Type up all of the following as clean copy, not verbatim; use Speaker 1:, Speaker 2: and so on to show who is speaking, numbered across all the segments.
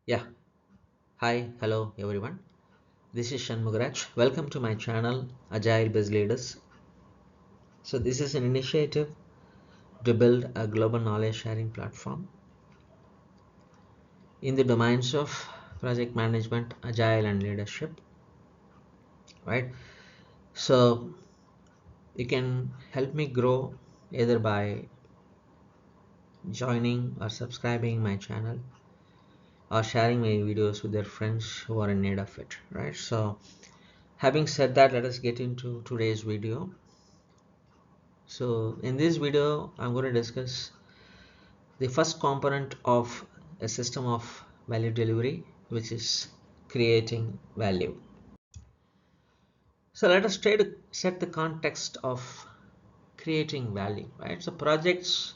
Speaker 1: Yeah, hi, hello everyone. This is Shanmugaraj. Welcome to my channel AgileBizLeaders. So this is an initiative to build a global knowledge sharing platform in the domains of project management, agile and leadership, right? So you can help me grow either by joining or subscribing my channel or sharing my videos with their friends who are in need of it, right? So having said that, let us get into today's video. So in this video, I'm going to discuss the first component of a system of value delivery, which is creating value. So let us try to set the context of creating value, right? So projects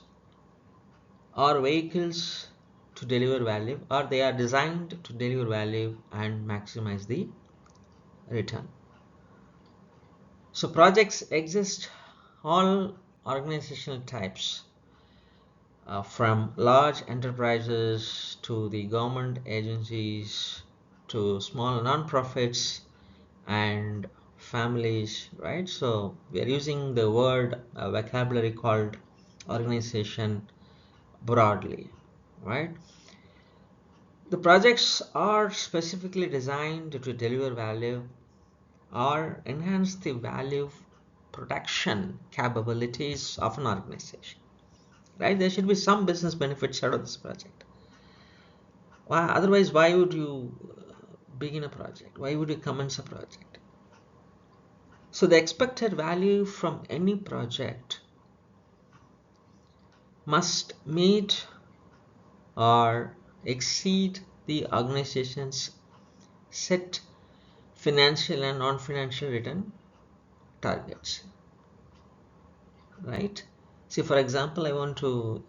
Speaker 1: are vehicles to deliver value, or they are designed to deliver value and maximize the return. So projects exist all organizational types, from large enterprises to the government agencies to small non-profits and families, right? So we are using the word vocabulary called organization broadly, right? The projects are specifically designed to deliver value or enhance the value protection capabilities of an organization, right? There should be some business benefits out of this project. Otherwise, why would you begin a project? Why would you commence a project? So the expected value from any project must meet or exceed the organization's set financial and non-financial return targets, right? See, for example, I want to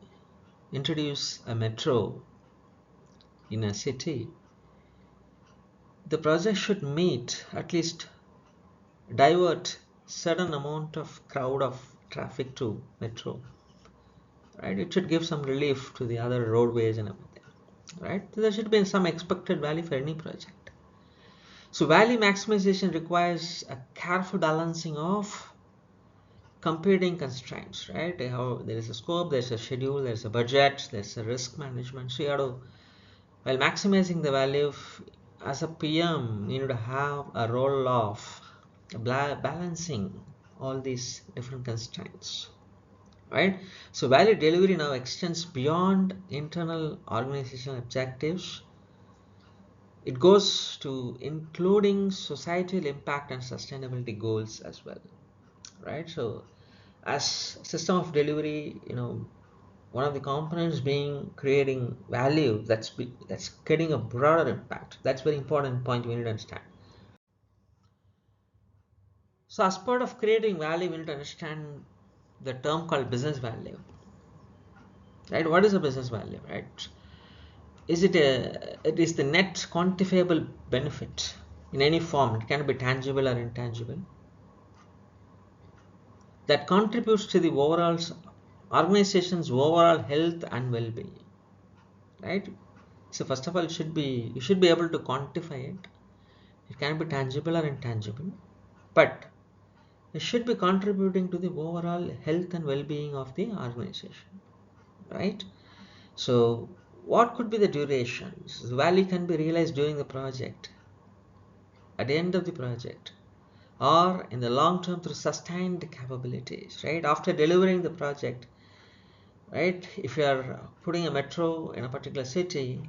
Speaker 1: introduce a metro in a city. The project should meet, at least divert certain amount of crowd of traffic to metro, right? It should give some relief to the other roadways and everything, right? So there should be some expected value for any project. So value maximization requires a careful balancing of competing constraints, right? How there is a scope, there's a schedule, there's a budget, there's a risk management. So you have to, while maximizing the value, as a PM, you need to have a role of balancing all these different constraints, right? So value delivery now extends beyond internal organizational objectives. It goes to including societal impact and sustainability goals as well, right? So as system of delivery, one of the components being creating value that's getting a broader impact. That's very important point we need to understand. So as part of creating value, we need to understand the term called business value, right? What is a business value, right? It is the net quantifiable benefit in any form. It can be tangible or intangible, that contributes to the overall organization's overall health and well-being, right? So first of all, you should be able to quantify it. It can be tangible or intangible, but it should be contributing to the overall health and well-being of the organization, right? So what could be the durations? The value can be realized during the project, at the end of the project, or in the long term through sustained capabilities, right? After delivering the project, right? If you are putting a metro in a particular city,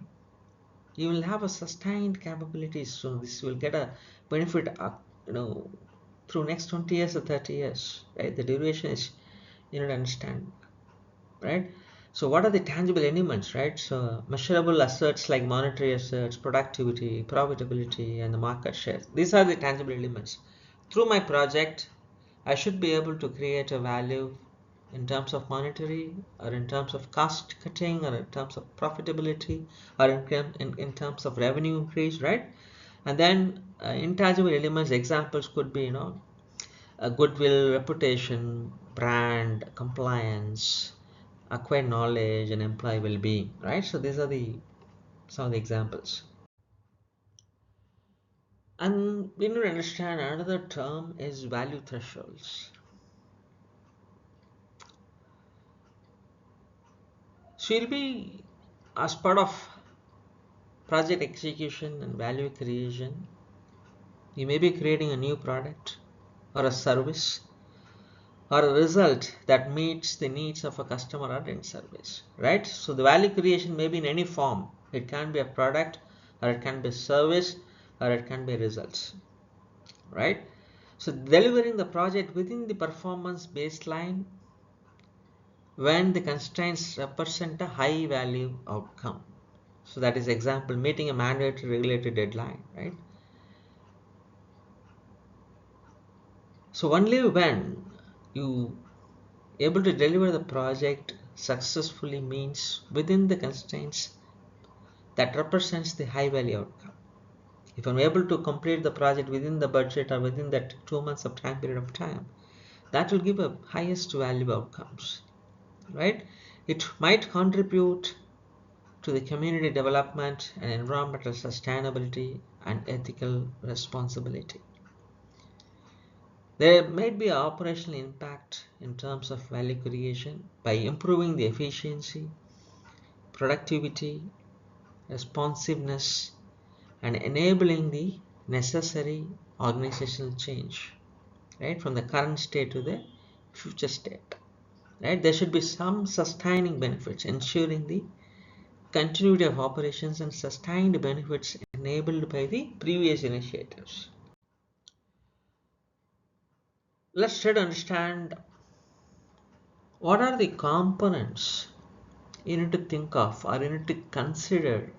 Speaker 1: you will have a sustained capabilities. So this will get a benefit, you know, through next 20 years or 30 years, right? The duration is, you need to understand, right? So what are the tangible elements, right? So measurable assets like monetary assets, productivity, profitability, and the market share. These are the tangible elements. Through my project, I should be able to create a value in terms of monetary, or in terms of cost cutting, or in terms of profitability, or in terms of revenue increase, right? And then intangible elements examples could be, a goodwill, reputation, brand, compliance, acquire knowledge, and employee well-being, right? So these are the some of the examples. And we need to understand another term is value thresholds. So you'll be, as part of project execution and value creation, you may be creating a new product or a service or a result that meets the needs of a customer or end service, right? So the value creation may be in any form. It can be a product, or it can be a service, or it can be results, right? So delivering the project within the performance baseline when the constraints represent a high value outcome. So that is example, meeting a mandatory regulated deadline, right? So only when you able to deliver the project successfully means within the constraints that represents the high value outcome. If I'm able to complete the project within the budget or within that 2 months of time period of time, that will give a highest value outcomes, right? It might contribute to the community development and environmental sustainability and ethical responsibility. There might be an operational impact in terms of value creation by improving the efficiency, productivity, responsiveness, and enabling the necessary organizational change, right, from the current state to the future state, right? There should be some sustaining benefits, ensuring the continuity of operations and sustained benefits enabled by the previous initiatives. Let's try to understand what are the components you need to think of or you need to consider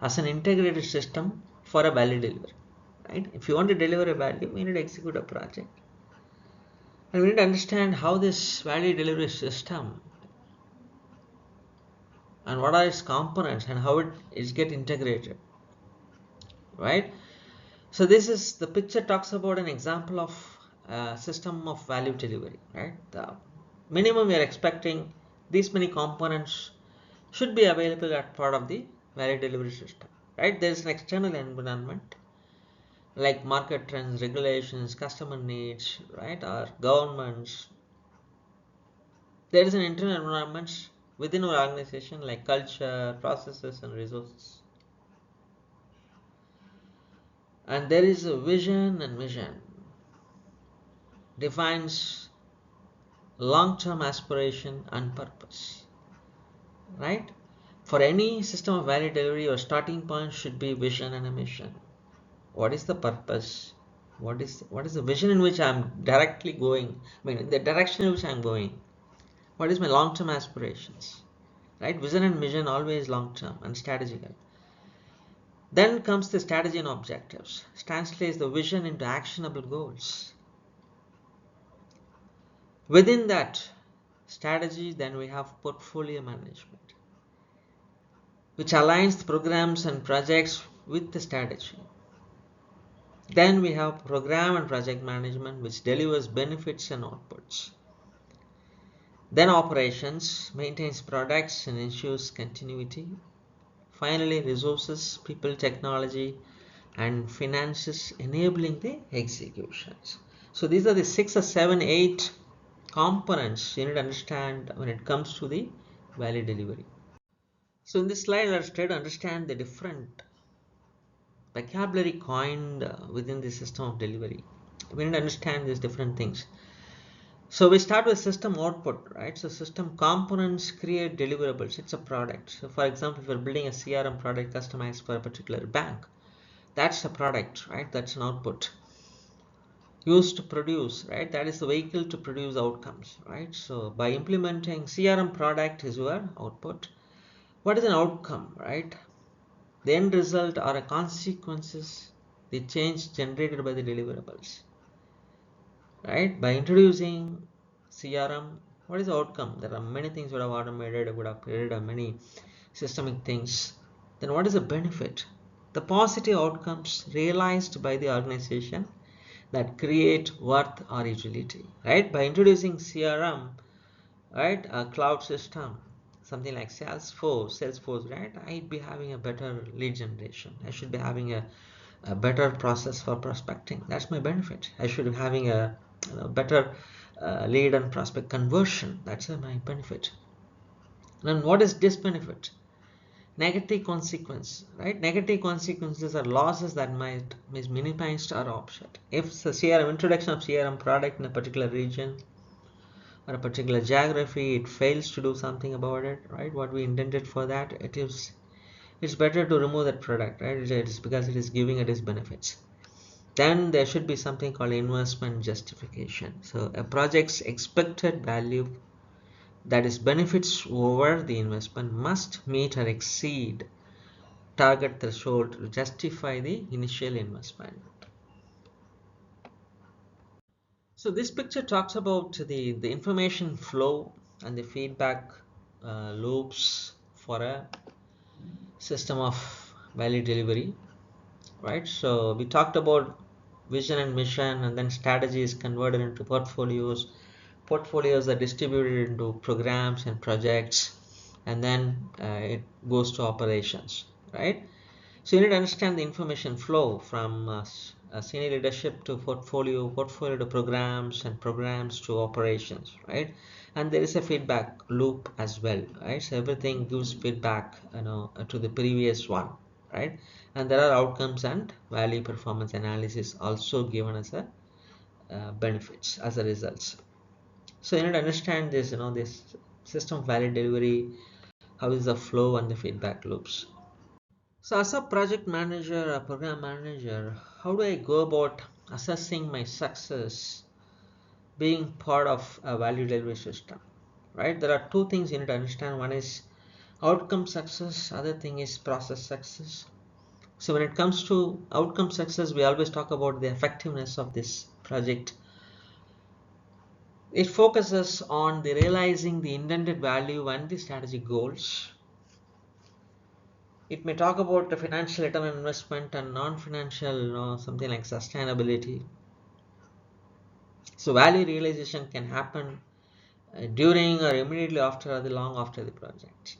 Speaker 1: as an integrated system for a value delivery, right? If you want to deliver a value, we need to execute a project. And we need to understand how this value delivery system and what are its components and how it is get integrated, right? So this is the picture talks about an example of a system of value delivery, right? The minimum we are expecting these many components should be available as part of the value delivery system, right? There is an external environment like market trends, regulations, customer needs, right, or governments. There is an internal environment within our organization like culture, processes, and resources. And there is a vision, and vision defines long-term aspiration and purpose, right? For any system of value delivery, your starting point should be vision and a mission. What is the purpose? What is the vision in which I'm directly going? I mean, the direction in which I'm going. What is my long-term aspirations? Right? Vision and mission always long-term and strategical. Then comes the strategy and objectives. Translates the vision into actionable goals. Within that strategy, then we have portfolio management, which aligns the programs and projects with the strategy. Then we have program and project management, which delivers benefits and outputs. Then operations maintains products and ensures continuity. Finally, resources, people, technology, and finances enabling the executions. So these are the 6 or 7, 8 components you need to understand when it comes to the value delivery. So in this slide, let's try to understand the different vocabulary coined within the system of delivery. We need to understand these different things. So we start with system output, right? So system components create deliverables. It's a product. So for example, if you're building a CRM product customized for a particular bank, that's a product, right? That's an output used to produce, right? That is the vehicle to produce outcomes, right? So by implementing CRM product is your output. What is an outcome, right? The end result are a consequences, the change generated by the deliverables, right? By introducing CRM, what is the outcome? There are many things would have automated, would have created many systemic things. Then what is the benefit? The positive outcomes realized by the organization that create worth or utility, right? By introducing CRM, right, a cloud system, something like Salesforce, right? I'd be having a better lead generation. I should be having a better process for prospecting. That's my benefit. I should be having a better lead and prospect conversion. That's my benefit. And what is disbenefit? Negative consequence, right? Negative consequences are losses that might be minimized or offset. If the CRM introduction of CRM product in a particular region or a particular geography, it fails to do something about it, right? What we intended for that, it's better to remove that product, right? It's because it is giving it its benefits. Then there should be something called investment justification. So a project's expected value, that is benefits over the investment, must meet or exceed target threshold to justify the initial investment. So this picture talks about the information flow and the feedback loops for a system of value delivery, right? So we talked about vision and mission, and then strategy is converted into portfolios. Portfolios are distributed into programs and projects, and then it goes to operations, right? So you need to understand the information flow from senior leadership to portfolio to programs, and programs to operations, right? And there is a feedback loop as well, right? So everything gives feedback, to the previous one, right? And there are outcomes and value performance analysis also given as a benefits as a results. So you need to understand this, this system of value delivery, how is the flow and the feedback loops. So as a project manager or program manager, how do I go about assessing my success being part of a value delivery system, right? There are two things you need to understand. One is outcome success, other thing is process success. So when it comes to outcome success, we always talk about the effectiveness of this project. It focuses on the realizing the intended value and the strategic goals. It may talk about the financial return on investment and non-financial, something like sustainability. So value realization can happen during or immediately after or long after the project.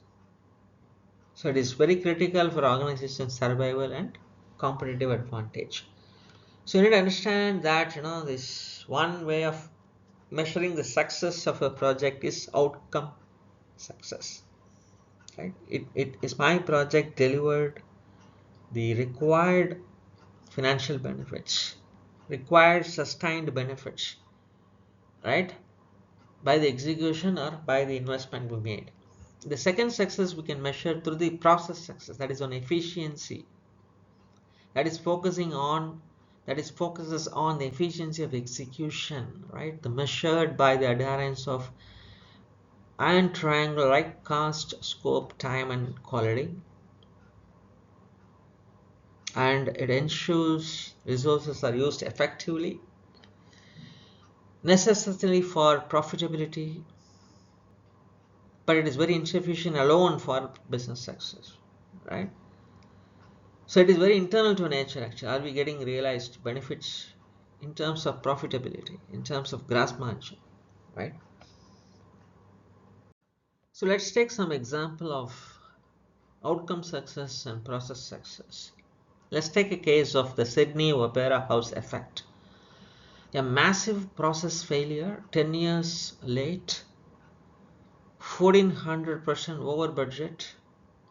Speaker 1: So it is very critical for organization survival and competitive advantage. So you need to understand that this one way of measuring the success of a project is outcome success. Right? It is my project delivered the required financial benefits, required sustained benefits, right, by the execution or by the investment we made. The second success we can measure through the process success, that is on efficiency, that is focuses on the efficiency of execution, right, the measured by the adherence of iron triangle like cost, scope, time and quality, and it ensures resources are used effectively, necessarily for profitability, but it is very insufficient alone for business success, right? So it is very internal to nature actually. Are we getting realized benefits in terms of profitability, in terms of gross margin, right? So let's take some example of outcome success and process success. Let's take a case of the Sydney Opera House effect. A massive process failure, 10 years late, 1400% over budget,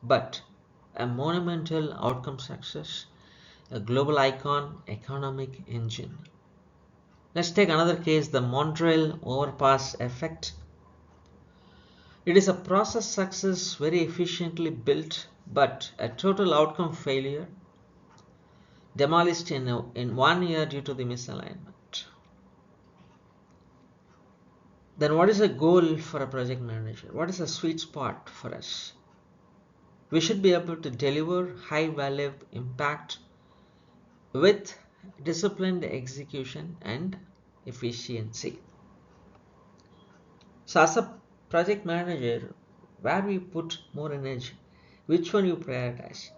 Speaker 1: but a monumental outcome success, a global icon, economic engine. Let's take another case, the Montreal overpass effect. It is a process success, very efficiently built, but a total outcome failure, demolished in 1 year due to the misalignment. Then what is a goal for a project manager? What is a sweet spot for us? We should be able to deliver high value impact with disciplined execution and efficiency. So as a project manager, where we put more energy, which one you prioritize?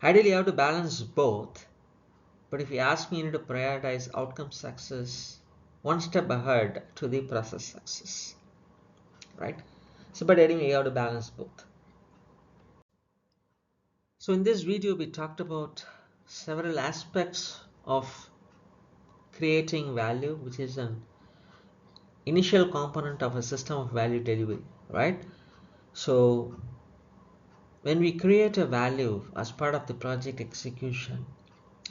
Speaker 1: Ideally you have to balance both, but if you ask me, you need to prioritize outcome success one step ahead to the process success, right? So but anyway, you have to balance both. So in this video we talked about several aspects of creating value, which is an initial component of a system of value delivery, right? So when we create a value as part of the project execution,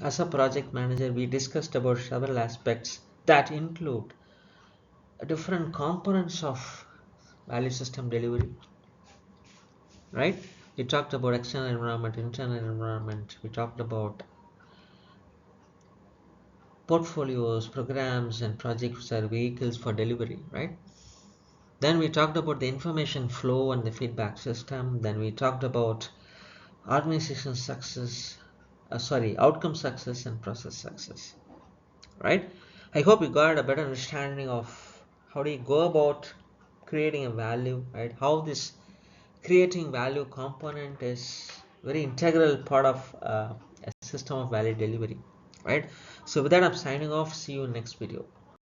Speaker 1: as a project manager, we discussed about several aspects that include different components of value system delivery, right? We talked about external environment, internal environment. We talked about portfolios, programs, and projects are vehicles for delivery, right? Then we talked about the information flow and the feedback system. Then we talked about organization success, outcome success and process success, right? I hope you got a better understanding of how do you go about creating a value, right? How this creating value component is very integral part of a system of value delivery, right? So with that, I'm signing off. See you in next video.